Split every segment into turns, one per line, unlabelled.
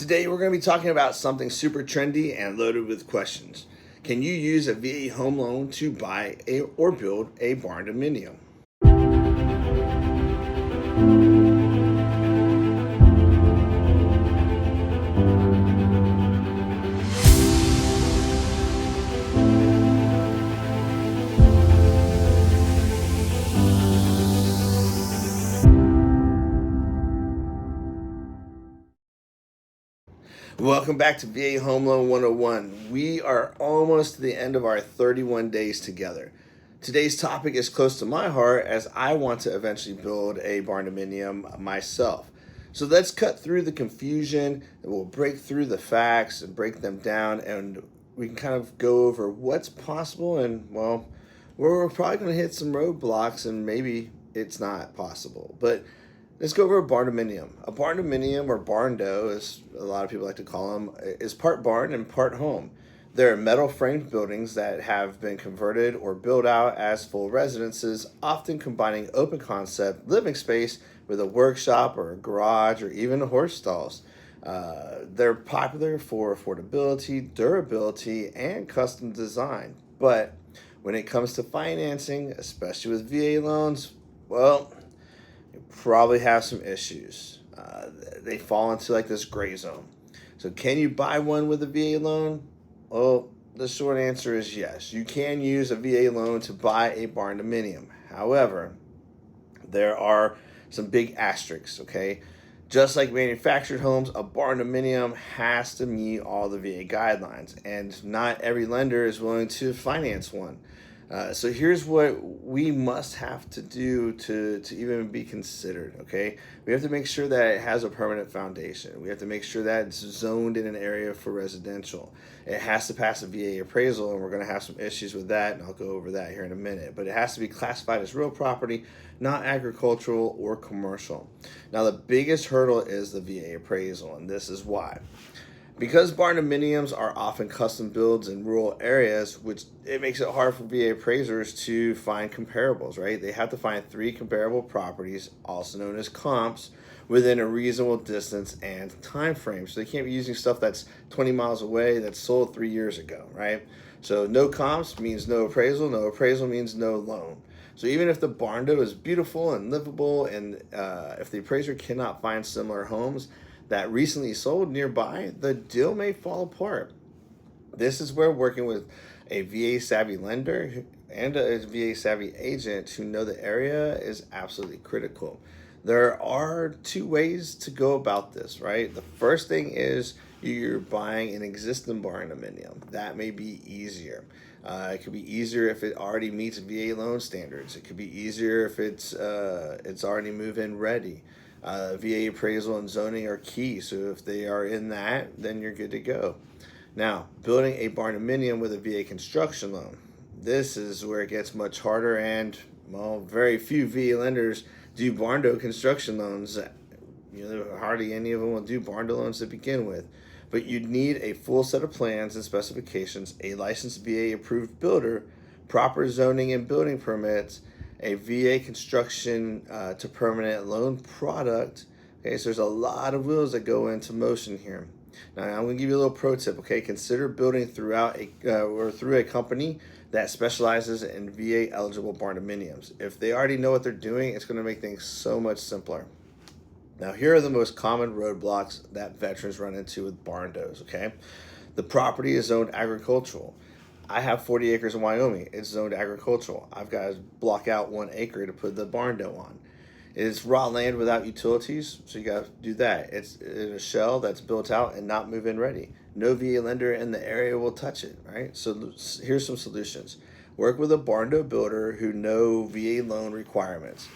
Today we're going to be talking about something super trendy and loaded with questions. Can you use a VA home loan to buy or build a barndominium? Welcome back to VA Home Loan 101. We are almost to the end of our 31 days together. Today's topic is close to my heart as I want to eventually build a barndominium myself. So let's cut through the confusion, and we'll break through the facts and break them down, and we can kind of go over what's possible and, well, where we're probably going to hit some roadblocks and maybe it's not possible. But let's go over a barndominium. A barndominium, or barndo, as a lot of people like to call them, is part barn and part home. They're metal framed buildings that have been converted or built out as full residences, often combining open concept living space with a workshop or a garage or even horse stalls. They're popular for affordability, durability, and custom design. But when it comes to financing, especially with VA loans, well, you probably have some issues. They fall into like this gray zone. So can you buy one with a VA loan? Well, the short answer is yes. You can use a VA loan to buy a barndominium. However, there are some big asterisks, okay? Just like manufactured homes, a barndominium has to meet all the VA guidelines, and not every lender is willing to finance one. So here's what we must have to do to even be considered, okay? We have to make sure that it has a permanent foundation. We have to make sure that it's zoned in an area for residential. It has to pass a VA appraisal, and we're going to have some issues with that, and I'll go over that here in a minute. But it has to be classified as real property, not agricultural or commercial. Now, the biggest hurdle is the VA appraisal, and this is why. Because barndominiums are often custom builds in rural areas, which it makes it hard for VA appraisers to find comparables, right? They have to find 3 comparable properties, also known as comps, within a reasonable distance and time frame. So they can't be using stuff that's 20 miles away that's sold 3 years ago, right? So no comps means no appraisal. No appraisal means no loan. So even if the barndo is beautiful and livable, and if the appraiser cannot find similar homes that recently sold nearby, the deal may fall apart. This is where working with a VA savvy lender and a VA savvy agent who know the area is absolutely critical. There are 2 ways to go about this, right? The first thing is you're buying an existing barndominium. That may be easier. It could be easier if it already meets VA loan standards. It could be easier if it's already move-in ready. VA appraisal and zoning are key, so if they are in that, then you're good to go. Now, building a barndominium with a VA construction loan. This is where it gets much harder, and, well, very few VA lenders do barndo construction loans. Hardly any of them will do barndo loans to begin with. But you'd need a full set of plans and specifications, a licensed VA approved builder, proper zoning and building permits, a VA construction to permanent loan product. Okay, so there's a lot of wheels that go into motion here. Now I'm going to give you a little pro tip. Okay, consider building through a company that specializes in VA eligible barndominiums. If they already know what they're doing, it's going to make things so much simpler. Now, here are the most common roadblocks that veterans run into with barndos. Okay, the property is zoned agricultural. I have 40 acres in Wyoming. It's zoned agricultural. I've got to block out 1 acre to put the barndo on. It's raw land without utilities, so you got to do that. It's in a shell that's built out and not move-in ready. No VA lender in the area will touch it, right? So here's some solutions. Work with a barndo builder who know VA loan requirements.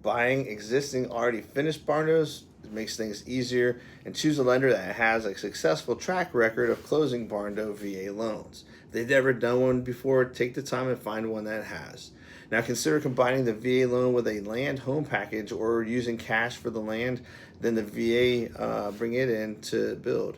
Buying existing already finished barndos makes things easier, and choose a lender that has a successful track record of closing barndo VA loans. If they've never done one before, take the time and find one that has. Now consider combining the VA loan with a land home package or using cash for the land, then the VA bring it in to build.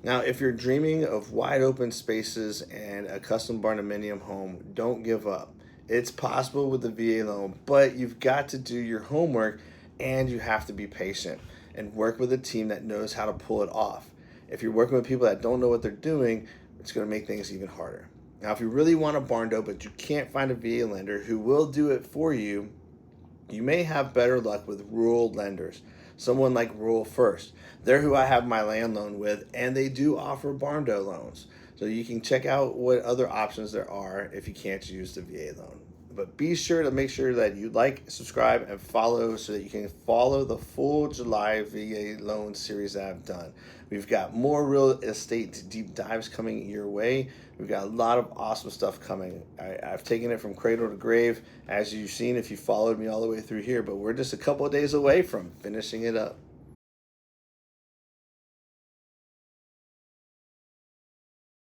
Now, if you're dreaming of wide open spaces and a custom barndominium home, don't give up. It's possible with the VA loan, but you've got to do your homework and you have to be patient and work with a team that knows how to pull it off. If you're working with people that don't know what they're doing, it's going to make things even harder. Now, if you really want a barndo, but you can't find a VA lender who will do it for you, you may have better luck with rural lenders. Someone like Rural First. They're who I have my land loan with, and they do offer barndo loans. So you can check out what other options there are if you can't use the VA loan. But be sure to make sure that you like, subscribe, and follow so that you can follow the full July VA loan series that I've done. We've got more real estate deep dives coming your way. We've got a lot of awesome stuff coming. I've taken it from cradle to grave, as you've seen if you followed me all the way through here, but we're just a couple of days away from finishing it up.